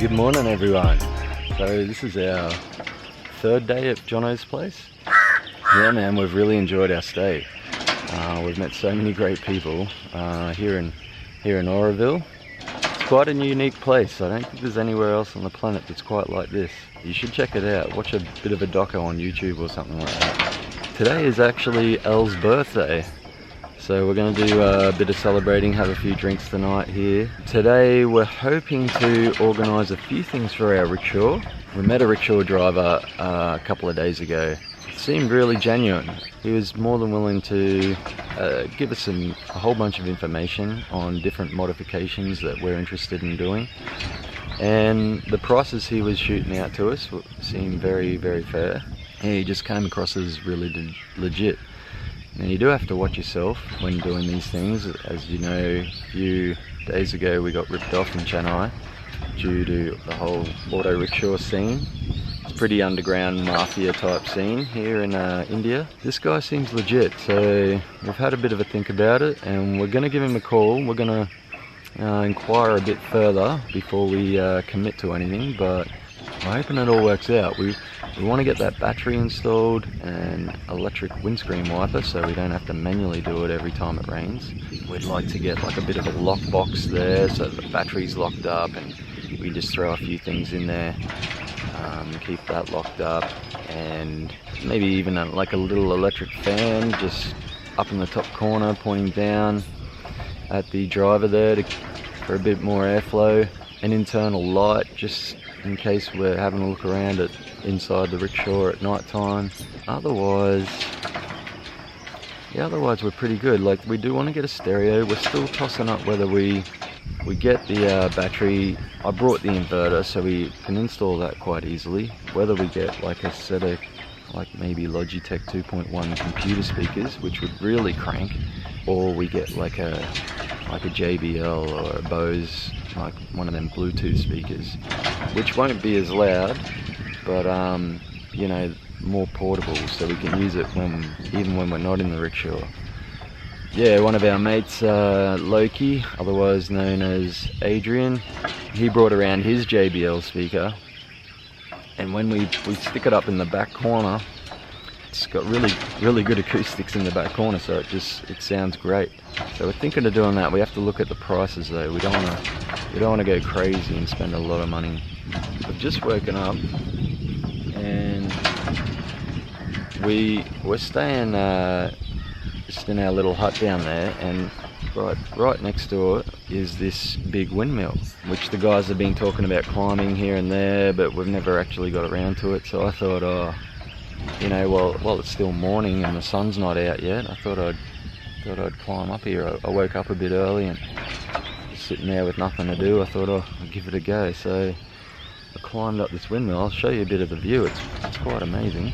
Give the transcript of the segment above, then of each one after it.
Good morning everyone. So this is our third day at Jono's place. Yeah man, we've really enjoyed our stay. We've met so many great people here in Auroville. It's quite a unique place. I don't think there's anywhere else on the planet that's quite like this. You should check it out. Watch a bit of a doco on YouTube or something like that. Today is actually Elle's birthday. So we're going to do a bit of celebrating, have a few drinks tonight here. Today we're hoping to organise a few things for our rickshaw. We met a rickshaw driver a couple of days ago. It seemed really genuine. He was more than willing to give us a whole bunch of information on different modifications that we're interested in doing. And the prices he was shooting out to us seemed very, very fair. And he just came across as really legit. Now you do have to watch yourself when doing these things. As you know, a few days ago we got ripped off in Chennai due to the whole auto rickshaw scene. It's a pretty underground mafia type scene here in India. This guy seems legit, so we've had a bit of a think about it and we're going to give him a call. We're going to inquire a bit further before we commit to anything, but I'm hoping it all works out. We want to get that battery installed and electric windscreen wiper so we don't have to manually do it every time it rains. We'd like to get like a bit of a lock box there so the battery's locked up and we just throw a few things in there, keep that locked up, and maybe even like a little electric fan just up in the top corner pointing down at the driver there for a bit more airflow. An internal light just in case we're having a look around at inside the rickshaw at night time. Otherwise we're pretty good. Like, we do want to get a stereo. We're still tossing up whether we get the battery. I brought the inverter so we can install that quite easily. Whether we get like a set of like maybe Logitech 2.1 computer speakers, which would really crank, or we get like a JBL or a Bose, like one of them Bluetooth speakers, which won't be as loud, but you know, more portable, so we can use it even when we're not in the rickshaw. Yeah, one of our mates, Loki, otherwise known as Adrian, he brought around his JBL speaker, and when we stick it up in the back corner, it's got really good acoustics in the back corner, so it sounds great. So we're thinking of doing that. We have to look at the prices though. We don't want to go crazy and spend a lot of money. We've just woken up and we're staying just in our little hut down there, and right next door is this big windmill, which the guys have been talking about climbing here and there, but we've never actually got around to it. So I thought, you know, while it's still morning and the sun's not out yet, I thought I'd climb up here. I woke up a bit early and just sitting there with nothing to do. I thought I'd give it a go. So I climbed up this windmill. I'll show you a bit of the view. It's quite amazing.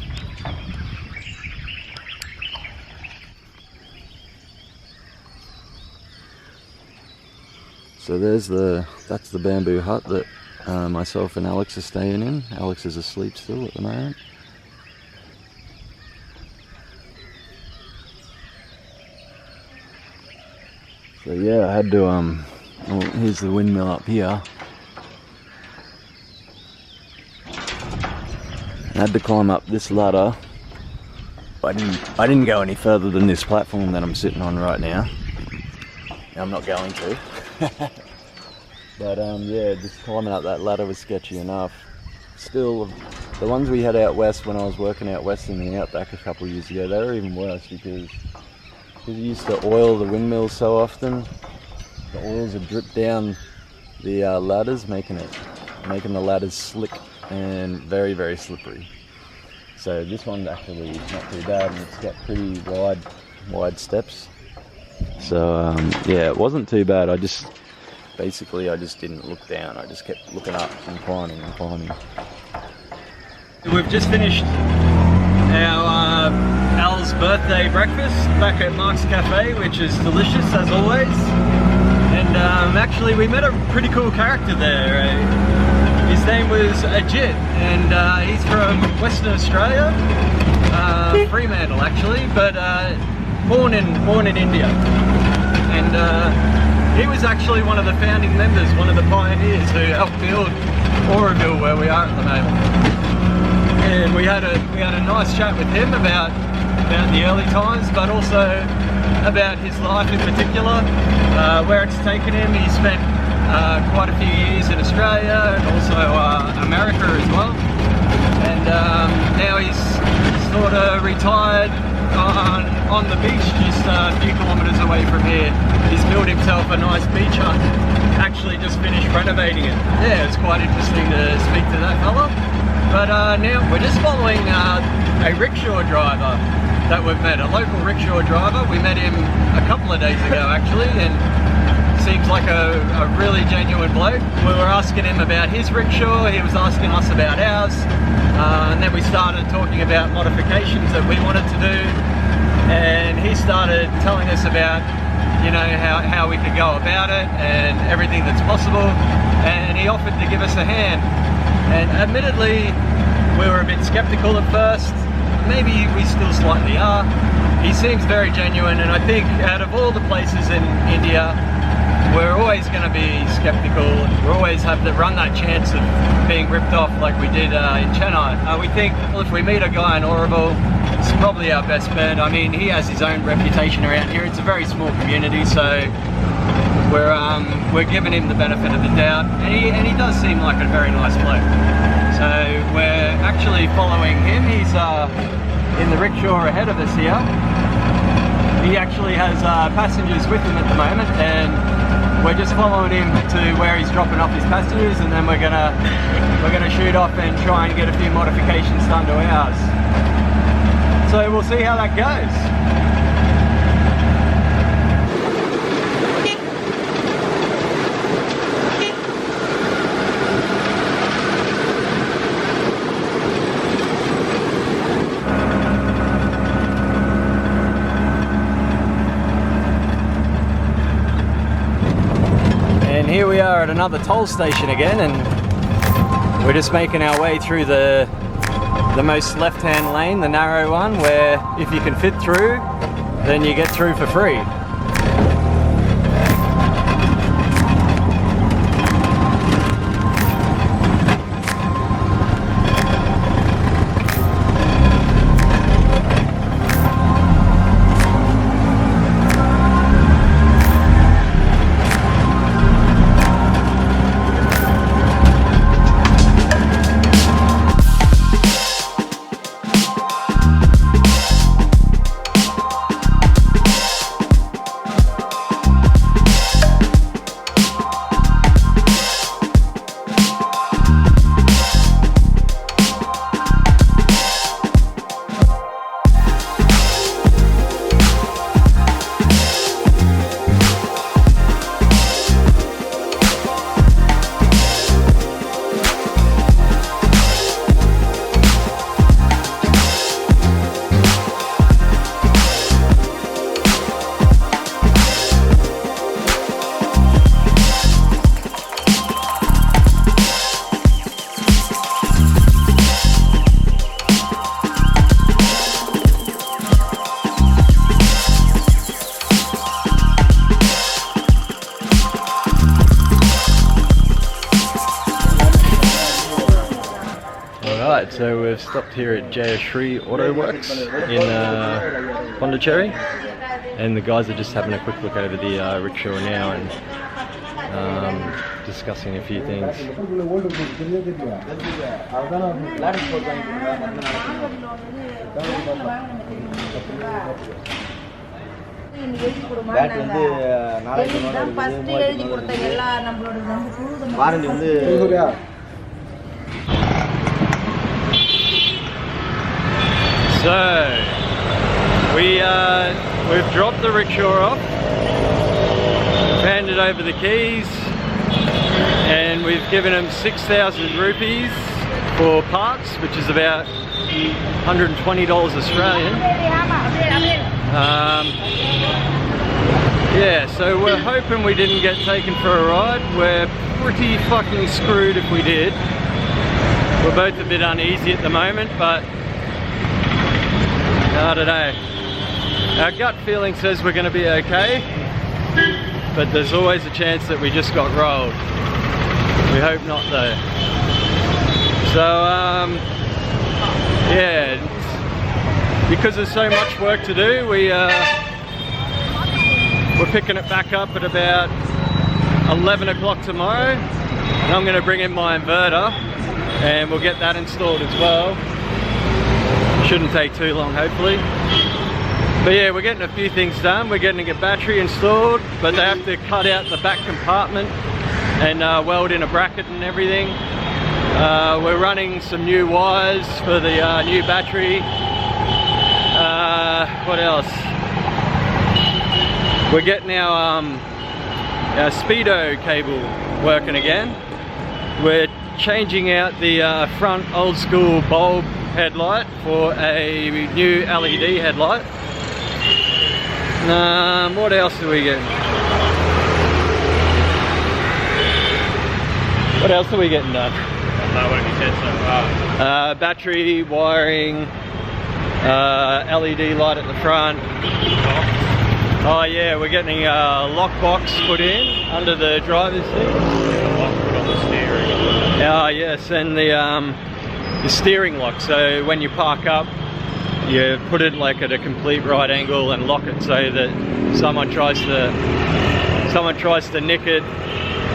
So that's the bamboo hut that myself and Alex are staying in. Alex is asleep still at the moment. So yeah, I had to well, here's the windmill up here. I had to climb up this ladder. I didn't go any further than this platform that I'm sitting on right now. I'm not going to. But yeah, just climbing up that ladder was sketchy enough. Still, the ones we had out west when I was working out west in the outback a couple of years ago, they were even worse because we used to oil the windmills so often. The oils would drip down the ladders, making the ladders slick and very, very slippery. So this one's actually not too bad, and it's got pretty wide steps. So yeah, it wasn't too bad. I just didn't look down. I just kept looking up and climbing and climbing. We've just finished our Al's birthday breakfast back at Mark's Cafe, which is delicious as always. And actually we met a pretty cool character there. His name was Ajit, and he's from Western Australia, Fremantle actually, but born in India. And he was actually one of the founding members, one of the pioneers who helped build Auroville, where we are at the moment. And we had a nice chat with him about the early times, but also about his life in particular, where it's taken him. He spent quite a few years in Australia and also America as well. And now he's sort of retired on the beach just a few kilometres away from here. He's built himself a nice beach hut, actually just finished renovating it. Yeah, it's quite interesting to speak to that fella. But now we're just following a rickshaw driver that we've met, a local rickshaw driver. We met him a couple of days ago actually, and seems like a really genuine bloke. We were asking him about his rickshaw, he was asking us about ours, and then we started talking about modifications that we wanted to do, and he started telling us about, you know, how we could go about it and everything that's possible, and he offered to give us a hand. And admittedly, we were a bit skeptical at first, maybe we still slightly are. He seems very genuine, and I think out of all the places in India, we're always going to be skeptical. We always have to run that chance of being ripped off like we did in Chennai. We think, well, if we meet a guy in Auroville, it's probably our best bet. I mean, he has his own reputation around here. It's a very small community, so we're giving him the benefit of the doubt, and he does seem like a very nice bloke. So we're actually following him. He's in the rickshaw ahead of us here. He actually has passengers with him at the moment, and we're just following him to where he's dropping off his passengers, and then we're gonna shoot off and try and get a few modifications done to ours. So we'll see how that goes. Here we are at another toll station again, and we're just making our way through the most left-hand lane, the narrow one, where if you can fit through, then you get through for free. So we've stopped here at Jayashri Auto Works in Pondicherry, and the guys are just having a quick look over the rickshaw now and discussing a few things. So we've dropped the rickshaw off, handed over the keys, and we've given them 6,000 rupees for parts, which is about $120 Australian. Yeah, so we're hoping we didn't get taken for a ride. We're pretty fucking screwed if we did. We're both a bit uneasy at the moment, but I don't know. Our gut feeling says we're going to be okay, but there's always a chance that we just got rolled. We hope not though. So yeah, because there's so much work to do, we're picking it back up at about 11 o'clock tomorrow, and I'm going to bring in my inverter and we'll get that installed as well. Shouldn't take too long, hopefully. But yeah, we're getting a few things done. We're getting a battery installed, but they have to cut out the back compartment and weld in a bracket and everything. We're running some new wires for the new battery. What else? We're getting our speedo cable working again. We're changing out the front old school bulb headlight for a new LED headlight. What else are we getting? What else are we getting done? What have you said so far? Battery, wiring, LED light at the front. Oh yeah, we're getting a lock box put in under the driver's seat. Lock put on the steering. Oh yes, and the steering lock. So when you park up, you put it like at a complete right angle and lock it so that someone tries to nick it,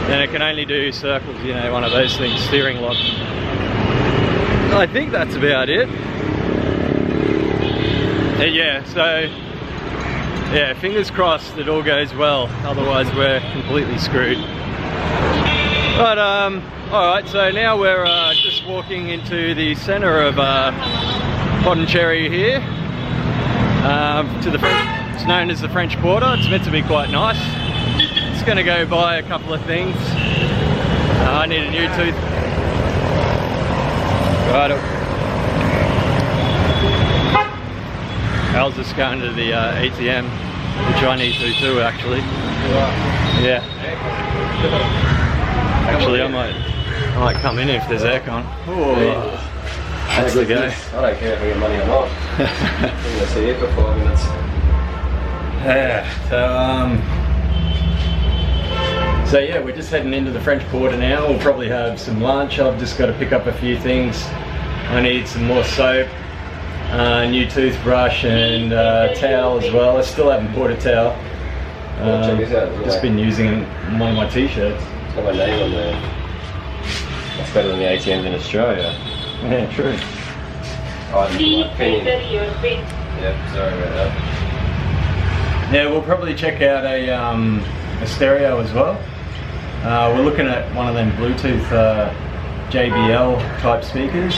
then it can only do circles, you know, one of those things, steering lock. I think that's about it. Yeah, so yeah, fingers crossed it all goes well, otherwise we're completely screwed. But alright, so now we're just walking into the centre of Pondicherry here, to the French, it's known as the French Quarter. It's meant to be quite nice. It's going to go buy a couple of things. I need a new tooth. Right. Al's just going to the ATM, which I need to too, actually. Yeah. Actually, I might come in if there's aircon. Oh. That's the go. I don't care if I get money or not. I'm going to see you for 5 minutes. Yeah, so yeah, we're just heading into the French Quarter now. We'll probably have some lunch. I've just got to pick up a few things. I need some more soap, new toothbrush and towel as well. I still haven't bought a towel. Check this out. Just been using one of my t-shirts. It's got my name on there. That's better than the ATMs in Australia. Yeah, true. Please enter your PIN. Yeah, sorry about that. Yeah, we'll probably check out a stereo as well. We're looking at one of them Bluetooth JBL type speakers.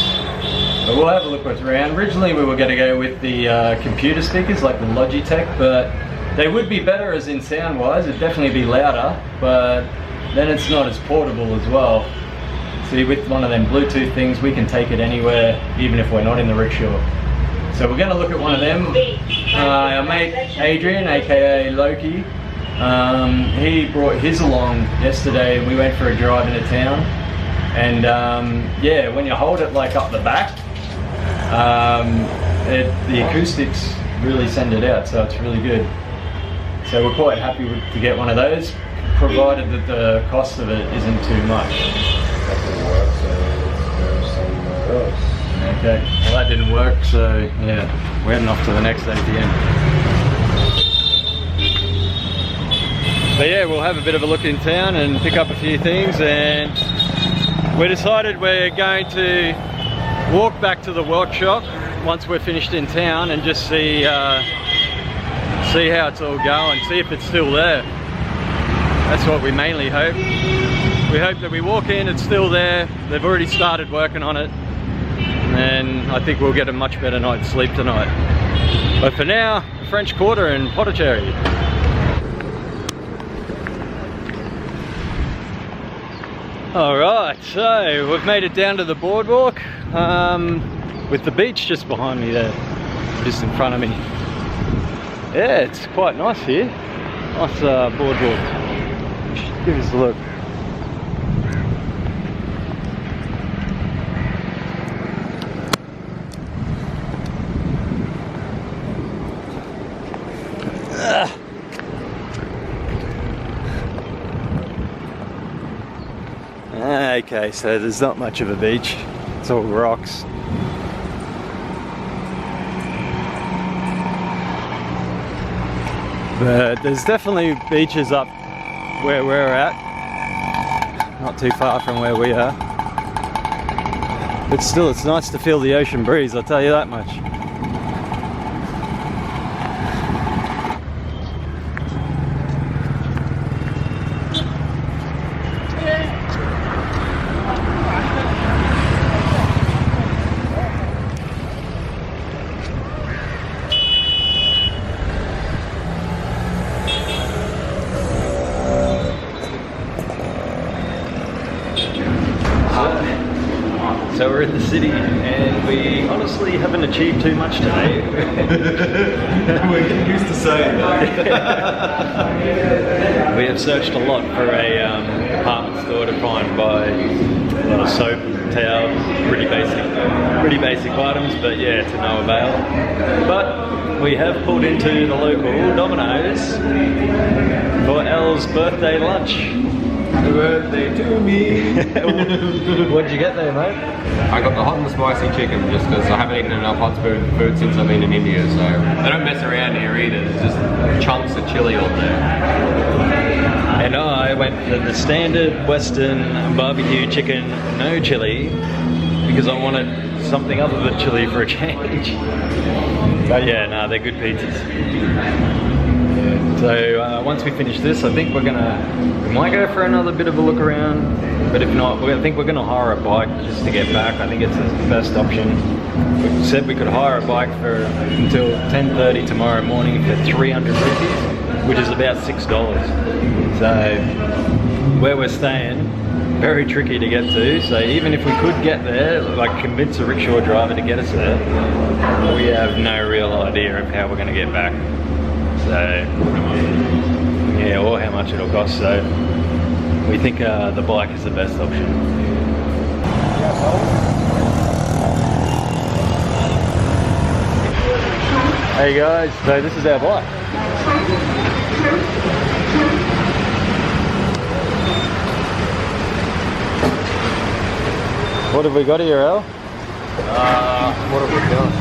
But we'll have a look what's around. Originally we were going to go with the computer speakers like the Logitech, but they would be better as in sound wise. It'd definitely be louder, but then it's not as portable as well. See, with one of them Bluetooth things, we can take it anywhere, even if we're not in the rickshaw. So we're going to look at one of them. Our mate Adrian, aka Loki, he brought his along yesterday and we went for a drive into town. And yeah, when you hold it like up the back, the acoustics really send it out, so it's really good. So we're quite happy to get one of those, provided that the cost of it isn't too much. That didn't work, so let's go somewhere else. Okay, well that didn't work, so yeah, we're heading off to the next ATM. But yeah, we'll have a bit of a look in town and pick up a few things, and we decided we're going to walk back to the workshop once we're finished in town and just see how it's all going, see if it's still there. That's what we mainly hope. We hope that we walk in, it's still there, they've already started working on it, and I think we'll get a much better night's sleep tonight. But for now, the French Quarter in Pondicherry. Alright, so we've made it down to the boardwalk, with the beach just behind me there, just in front of me. Yeah, it's quite nice here. Nice boardwalk. Give us a look. Okay, so there's not much of a beach. That's all rocks. But there's definitely beaches up where we're at, not too far from where we are. But still, it's nice to feel the ocean breeze, I'll tell you that much. So we're in the city and we honestly haven't achieved too much today. We're getting used to saying that. We have searched a lot for a department store to buy a lot of soap, towels, pretty basic items, but yeah, to no avail. But we have pulled into the local Domino's for Elle's birthday lunch. Happy birthday to me. What did you get there, mate? I got the hot and spicy chicken just because I haven't eaten enough hot food since I've been in India, so they don't mess around here either. There's just chunks of chili on there. And I went for the standard Western barbecue chicken, no chili, because I wanted something other than chili for a change. But yeah, no, they're good pizzas. So once we finish this, I think we might go for another bit of a look around, but if not, I think we're gonna hire a bike just to get back. I think it's the best option. We said we could hire a bike for until 10:30 tomorrow morning for 300 rupees, which is about $6. So where we're staying, very tricky to get to, so even if we could get there, like convince a rickshaw driver to get us there, we have no real idea of how we're gonna get back. So, yeah, or how much it'll cost, so we think the bike is the best option. Hey guys, so this is our bike. What have we got here, Al? What have we got?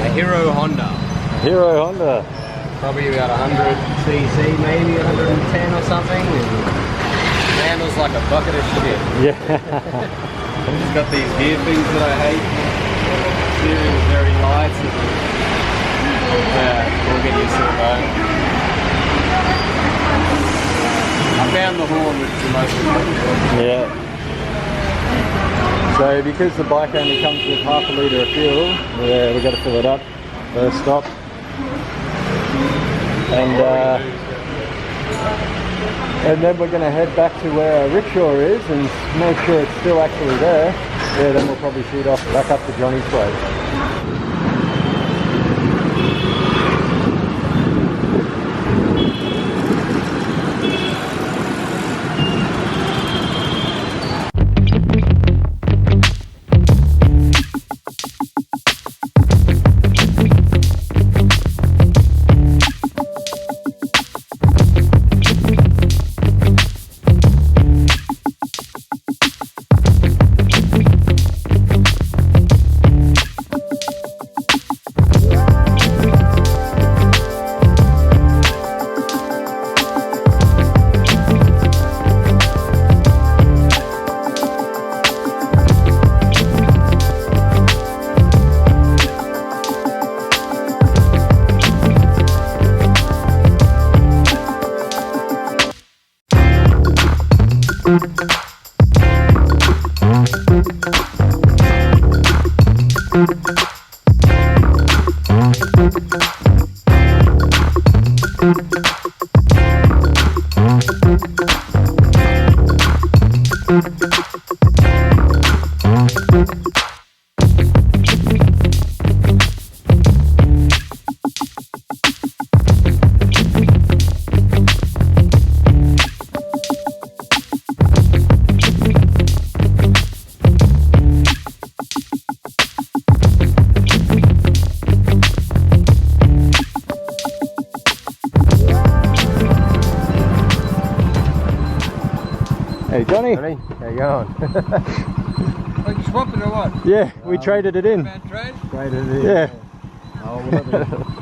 A Hero Honda. Hero Honda. Probably about 100cc, maybe 110 or something. And handles like a bucket of shit. Yeah. It's got these gear things that I hate. Steering is very light. Yeah, we'll get used to it though. I found the horn, which is the most important. Yeah. So because the bike only comes with half a litre of fuel, we've got to fill it up first stop. And then we're going to head back to where our rickshaw is and make sure it's still actually there. Yeah, then we'll probably shoot off back up to Johnny's place. Hey Johnny, How you going? how swap it or what? Yeah, we traded it in. Man trade? Great idea. Yeah. Oh, well,